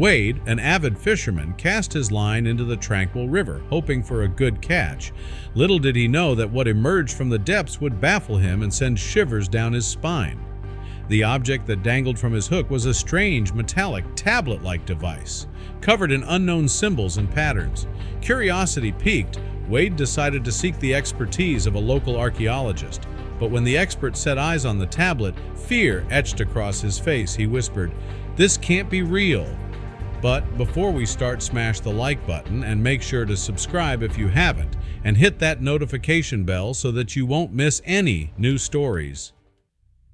Wade, an avid fisherman, cast his line into the tranquil river, hoping for a good catch. Little did he know that what emerged from the depths would baffle him and send shivers down his spine. The object that dangled from his hook was a strange, metallic, tablet-like device, covered in unknown symbols and patterns. Curiosity piqued, Wade decided to seek the expertise of a local archaeologist. But when the expert set eyes on the tablet, fear etched across his face. He whispered, "This can't be real." But before we start, smash the like button and make sure to subscribe if you haven't, and hit that notification bell so that you won't miss any new stories.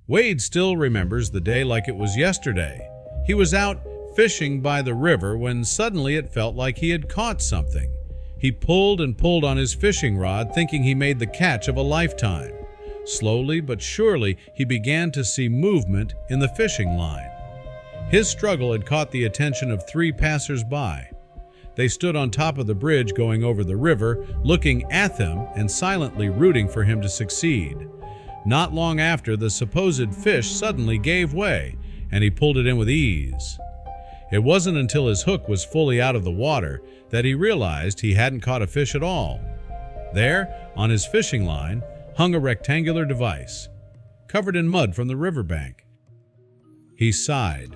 Wade still remembers the day like it was yesterday. He was out fishing by the river when suddenly it felt like he had caught something. He pulled and pulled on his fishing rod, thinking he made the catch of a lifetime. Slowly but surely, he began to see movement in the fishing line. His struggle had caught the attention of 3 passers-by. They stood on top of the bridge going over the river, looking at him and silently rooting for him to succeed. Not long after, the supposed fish suddenly gave way, and he pulled it in with ease. It wasn't until his hook was fully out of the water that he realized he hadn't caught a fish at all. There, on his fishing line, hung a rectangular device, covered in mud from the riverbank. He sighed.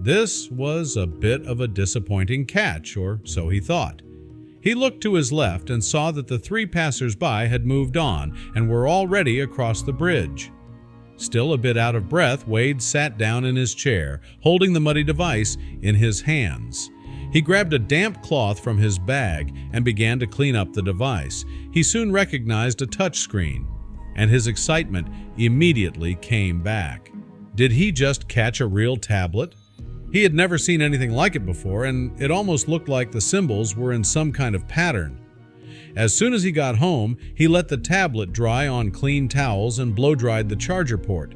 This was a bit of a disappointing catch, or so he thought. He looked to his left and saw that the 3 passers-by had moved on and were already across the bridge. Still a bit out of breath, Wade sat down in his chair, holding the muddy device in his hands. He grabbed a damp cloth from his bag and began to clean up the device. He soon recognized a touchscreen, and his excitement immediately came back. Did he just catch a real tablet? He had never seen anything like it before, and it almost looked like the symbols were in some kind of pattern. As soon as he got home, he let the tablet dry on clean towels and blow-dried the charger port.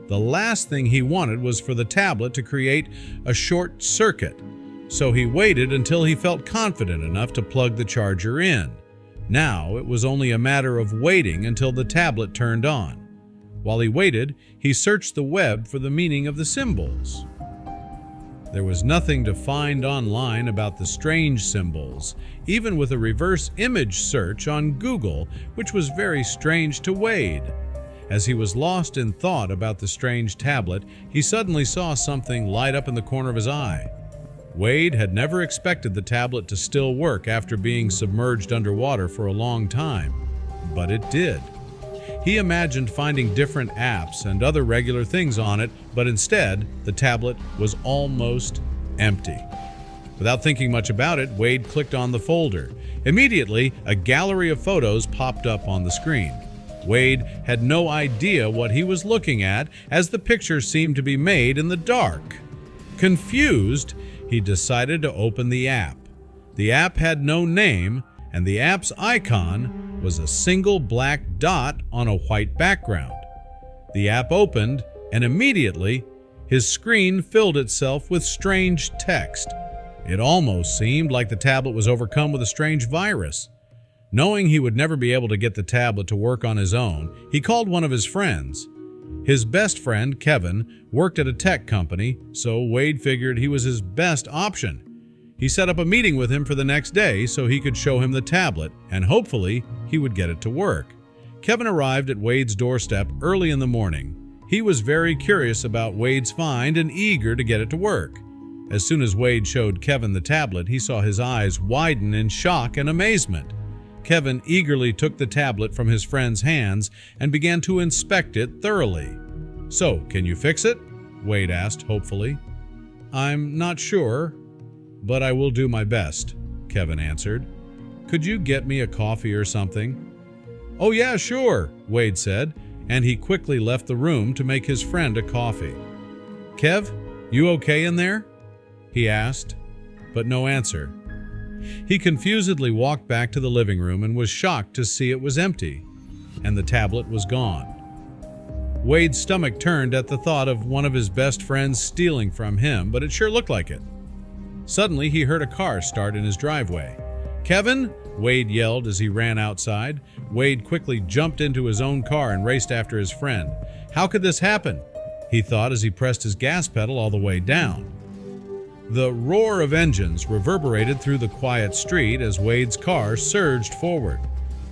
The last thing he wanted was for the tablet to create a short circuit, so he waited until he felt confident enough to plug the charger in. Now it was only a matter of waiting until the tablet turned on. While he waited, he searched the web for the meaning of the symbols. There was nothing to find online about the strange symbols, even with a reverse image search on Google, which was very strange to Wade. As he was lost in thought about the strange tablet, he suddenly saw something light up in the corner of his eye. Wade had never expected the tablet to still work after being submerged underwater for a long time, but it did. He imagined finding different apps and other regular things on it, but instead, the tablet was almost empty. Without thinking much about it, Wade clicked on the folder. Immediately, a gallery of photos popped up on the screen. Wade had no idea what he was looking at, as the pictures seemed to be made in the dark. Confused, he decided to open the app. The app had no name, and the app's icon was a single black dot on a white background. The app opened, and immediately, his screen filled itself with strange text. It almost seemed like the tablet was overcome with a strange virus. Knowing he would never be able to get the tablet to work on his own, he called one of his friends. His best friend, Kevin, worked at a tech company, so Wade figured he was his best option. He set up a meeting with him for the next day so he could show him the tablet, and hopefully he would get it to work. Kevin arrived at Wade's doorstep early in the morning. He was very curious about Wade's find and eager to get it to work. As soon as Wade showed Kevin the tablet, he saw his eyes widen in shock and amazement. Kevin eagerly took the tablet from his friend's hands and began to inspect it thoroughly. "So, can you fix it?" Wade asked hopefully. "I'm not sure, but I will do my best," Kevin answered. "Could you get me a coffee or something?" "Oh yeah, sure," Wade said, and he quickly left the room to make his friend a coffee. "Kev, you okay in there?" he asked, but no answer. He confusedly walked back to the living room and was shocked to see it was empty, and the tablet was gone. Wade's stomach turned at the thought of one of his best friends stealing from him, but it sure looked like it. Suddenly, he heard a car start in his driveway. "Kevin!" Wade yelled as he ran outside. Wade quickly jumped into his own car and raced after his friend. How could this happen? He thought as he pressed his gas pedal all the way down. The roar of engines reverberated through the quiet street as Wade's car surged forward.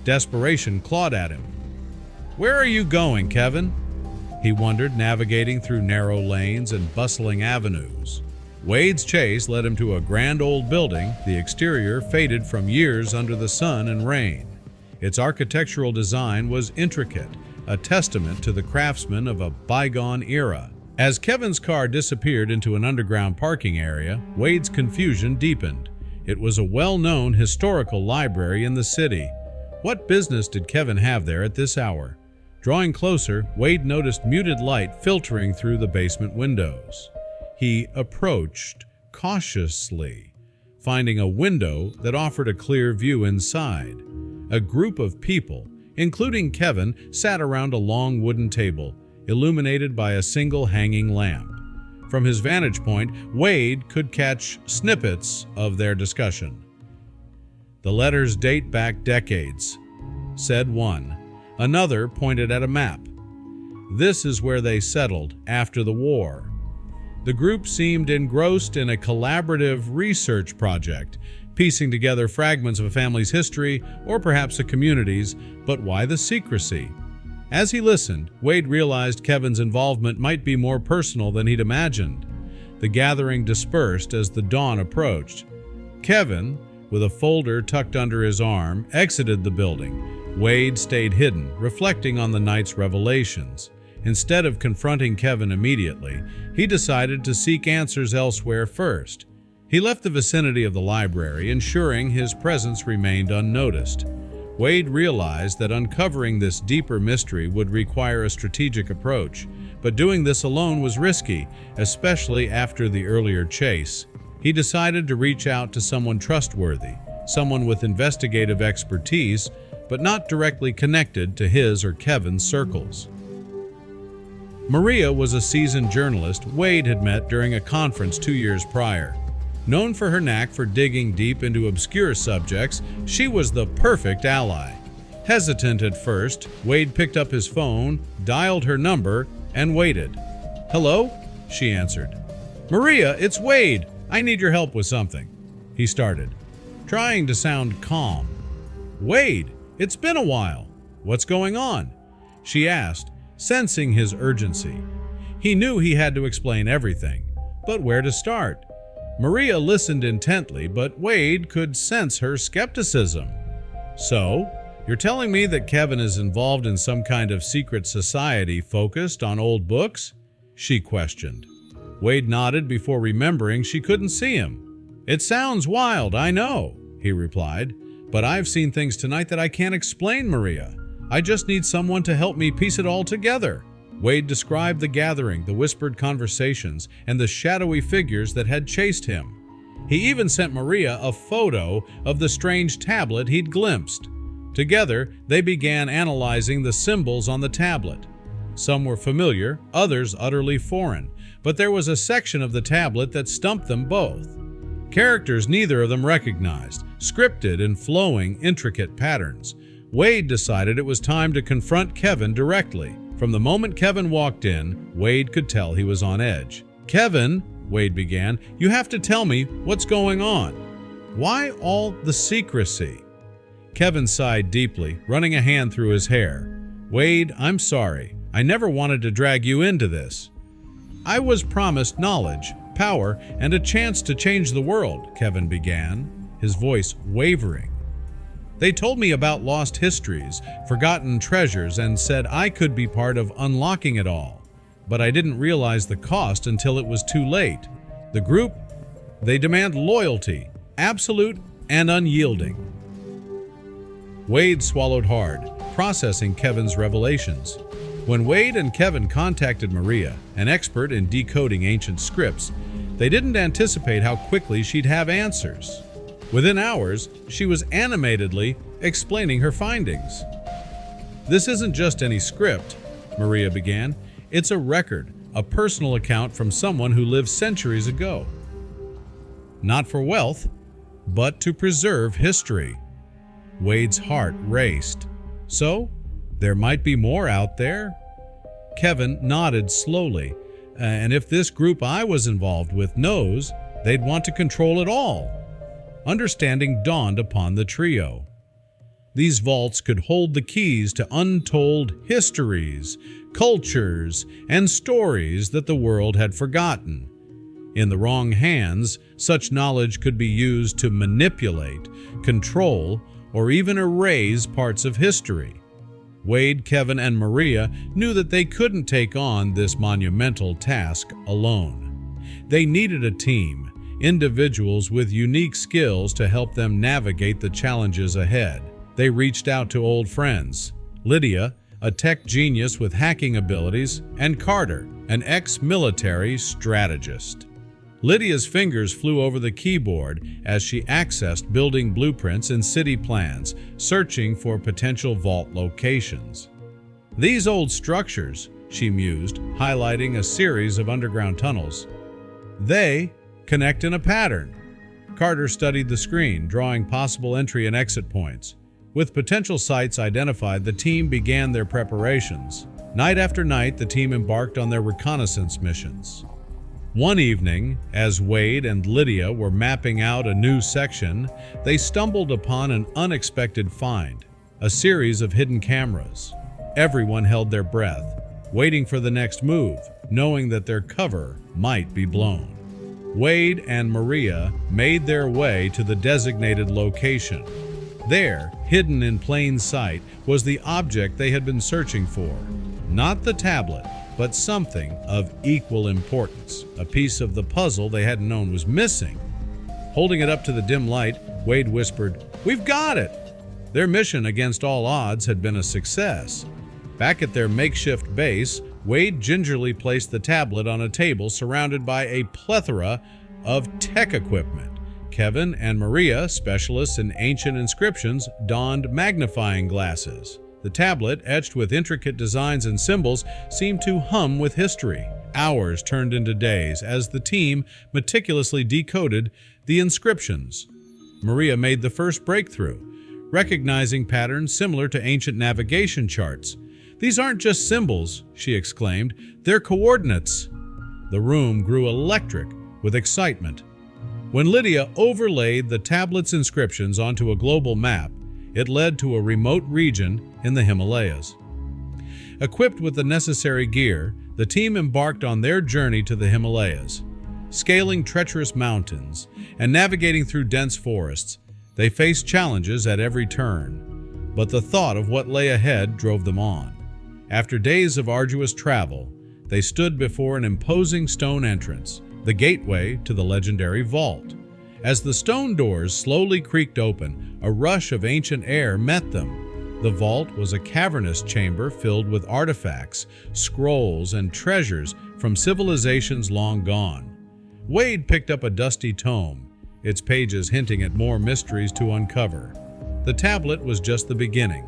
Desperation clawed at him. "Where are you going, Kevin?" he wondered, navigating through narrow lanes and bustling avenues. Wade's chase led him to a grand old building, the exterior faded from years under the sun and rain. Its architectural design was intricate, a testament to the craftsmen of a bygone era. As Kevin's car disappeared into an underground parking area, Wade's confusion deepened. It was a well-known historical library in the city. What business did Kevin have there at this hour? Drawing closer, Wade noticed muted light filtering through the basement windows. He approached cautiously, finding a window that offered a clear view inside. A group of people, including Kevin, sat around a long wooden table, illuminated by a single hanging lamp. From his vantage point, Wade could catch snippets of their discussion. "The letters date back decades," said one. Another pointed at a map. "This is where they settled after the war." The group seemed engrossed in a collaborative research project, piecing together fragments of a family's history or perhaps a community's, but why the secrecy? As he listened, Wade realized Kevin's involvement might be more personal than he'd imagined. The gathering dispersed as the dawn approached. Kevin, with a folder tucked under his arm, exited the building. Wade stayed hidden, reflecting on the night's revelations. Instead of confronting Kevin immediately, he decided to seek answers elsewhere first. He left the vicinity of the library, ensuring his presence remained unnoticed. Wade realized that uncovering this deeper mystery would require a strategic approach, but doing this alone was risky, especially after the earlier chase. He decided to reach out to someone trustworthy, someone with investigative expertise, but not directly connected to his or Kevin's circles. Maria was a seasoned journalist Wade had met during a conference 2 years prior. Known for her knack for digging deep into obscure subjects, she was the perfect ally. Hesitant at first, Wade picked up his phone, dialed her number, and waited. "Hello?" she answered. "Maria, it's Wade. I need your help with something," he started, trying to sound calm. "Wade, it's been a while. What's going on?" she asked, sensing his urgency. He knew he had to explain everything, but where to start? Maria listened intently, but Wade could sense her skepticism. "So, you're telling me that Kevin is involved in some kind of secret society focused on old books?" she questioned. Wade nodded before remembering she couldn't see him. "It sounds wild, I know," he replied, "but I've seen things tonight that I can't explain, Maria. I just need someone to help me piece it all together." Wade described the gathering, the whispered conversations, and the shadowy figures that had chased him. He even sent Maria a photo of the strange tablet he'd glimpsed. Together, they began analyzing the symbols on the tablet. Some were familiar, others utterly foreign, but there was a section of the tablet that stumped them both. Characters neither of them recognized, scripted in flowing, intricate patterns. Wade decided it was time to confront Kevin directly. From the moment Kevin walked in, Wade could tell he was on edge. "Kevin," Wade began, "you have to tell me what's going on. Why all the secrecy?" Kevin sighed deeply, running a hand through his hair. "Wade, I'm sorry. I never wanted to drag you into this. I was promised knowledge, power, and a chance to change the world," Kevin began, his voice wavering. "They told me about lost histories, forgotten treasures, and said I could be part of unlocking it all. But I didn't realize the cost until it was too late. The group, they demand loyalty, absolute and unyielding." Wade swallowed hard, processing Kevin's revelations. When Wade and Kevin contacted Maria, an expert in decoding ancient scripts, they didn't anticipate how quickly she'd have answers. Within hours, she was animatedly explaining her findings. "This isn't just any script," Maria began. "It's a record, a personal account from someone who lived centuries ago. Not for wealth, but to preserve history." Wade's heart raced. "So, there might be more out there?" Kevin nodded slowly. "And if this group I was involved with knows, they'd want to control it all. Understanding dawned upon the trio. These vaults could hold the keys to untold histories, cultures, and stories that the world had forgotten. In the wrong hands, such knowledge could be used to manipulate, control, or even erase parts of history. Wade, Kevin, and Maria knew that they couldn't take on this monumental task alone. They needed a team, individuals with unique skills to help them navigate the challenges ahead. They reached out to old friends, Lydia, a tech genius with hacking abilities, and Carter, an ex-military strategist. Lydia's fingers flew over the keyboard as she accessed building blueprints and city plans, searching for potential vault locations. These old structures, she mused, highlighting a series of underground tunnels. They connect in a pattern. Carter studied the screen, drawing possible entry and exit points. With potential sites identified, the team began their preparations. Night after night, the team embarked on their reconnaissance missions. One evening, as Wade and Lydia were mapping out a new section, they stumbled upon an unexpected find, a series of hidden cameras. Everyone held their breath, waiting for the next move, knowing that their cover might be blown. Wade and Maria made their way to the designated location. There, hidden in plain sight, was the object they had been searching for. Not the tablet, but something of equal importance. A piece of the puzzle they hadn't known was missing. Holding it up to the dim light, Wade whispered, "We've got it!" Their mission against all odds had been a success. Back at their makeshift base, Wade gingerly placed the tablet on a table surrounded by a plethora of tech equipment. Kevin and Maria, specialists in ancient inscriptions, donned magnifying glasses. The tablet, etched with intricate designs and symbols, seemed to hum with history. Hours turned into days as the team meticulously decoded the inscriptions. Maria made the first breakthrough, recognizing patterns similar to ancient navigation charts. "These aren't just symbols," she exclaimed, "they're coordinates." The room grew electric with excitement. When Lydia overlaid the tablet's inscriptions onto a global map, it led to a remote region in the Himalayas. Equipped with the necessary gear, the team embarked on their journey to the Himalayas. Scaling treacherous mountains and navigating through dense forests, they faced challenges at every turn. But the thought of what lay ahead drove them on. After days of arduous travel, they stood before an imposing stone entrance, the gateway to the legendary vault. As the stone doors slowly creaked open, a rush of ancient air met them. The vault was a cavernous chamber filled with artifacts, scrolls, and treasures from civilizations long gone. Wade picked up a dusty tome, its pages hinting at more mysteries to uncover. The tablet was just the beginning.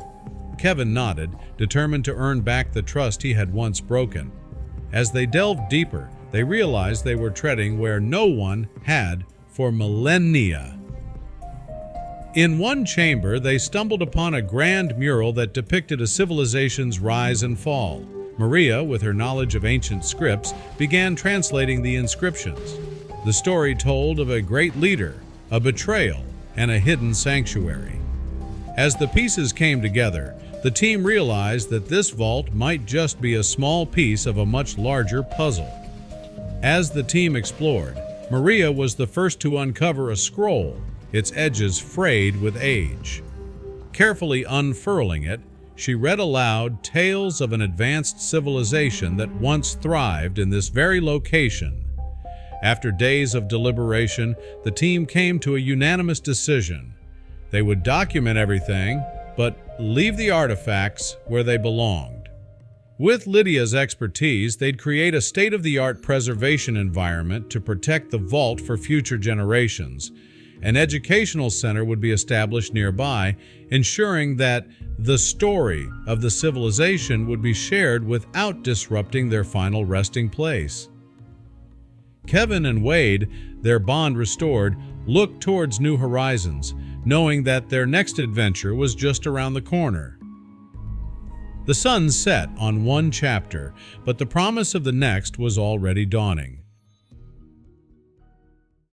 Kevin nodded, determined to earn back the trust he had once broken. As they delved deeper, they realized they were treading where no one had for millennia. In one chamber, they stumbled upon a grand mural that depicted a civilization's rise and fall. Maria, with her knowledge of ancient scripts, began translating the inscriptions. The story told of a great leader, a betrayal, and a hidden sanctuary. As the pieces came together, the team realized that this vault might just be a small piece of a much larger puzzle. As the team explored, Maria was the first to uncover a scroll, its edges frayed with age. Carefully unfurling it, she read aloud tales of an advanced civilization that once thrived in this very location. After days of deliberation, the team came to a unanimous decision. They would document everything, but leave the artifacts where they belonged. With Lydia's expertise, they'd create a state-of-the-art preservation environment to protect the vault for future generations. An educational center would be established nearby, ensuring that the story of the civilization would be shared without disrupting their final resting place. Kevin and Wade, their bond restored, looked towards new horizons, knowing that their next adventure was just around the corner. The sun set on one chapter, but the promise of the next was already dawning.